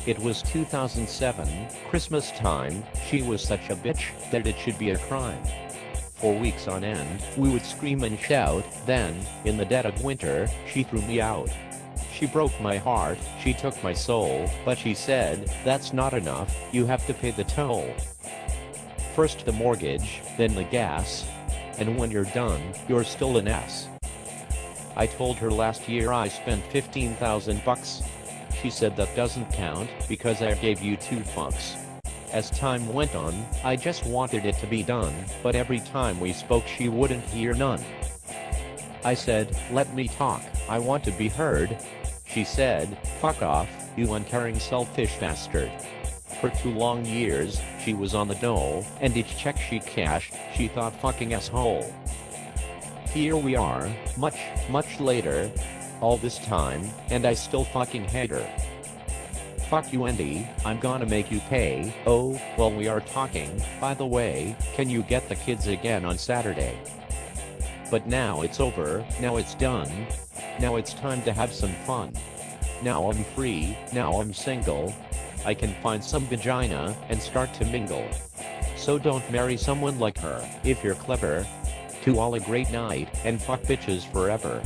It was 2007, Christmas time. She was such a bitch that it should be a crime. For weeks on end, we would scream and shout. Then, in the dead of winter, she threw me out. She broke my heart, she took my soul, but she said, "That's not enough, you have to pay the toll. First the mortgage, then the gas. And when you're done, you're still an ass." I told her last year I spent 15,000 bucks. She said that doesn't count, because I gave you 2 fucks. As time went on, I just wanted it to be done, but every time we spoke she wouldn't hear none. I said, "Let me talk, I want to be heard." She said, "Fuck off, you uncaring selfish bastard." For 2 long years, she was on the dole, and each check she cashed, she thought fucking asshole. Here we are, much later. All this time, and I still fucking hate her. Fuck you, Andy, I'm gonna make you pay. Oh, well, we are talking, by the way, can you get the kids again on Saturday? But now it's over, now it's done. Now it's time to have some fun. Now I'm free, now I'm single. I can find some vagina and start to mingle. So don't marry someone like her, if you're clever. To all a great night, and fuck bitches forever.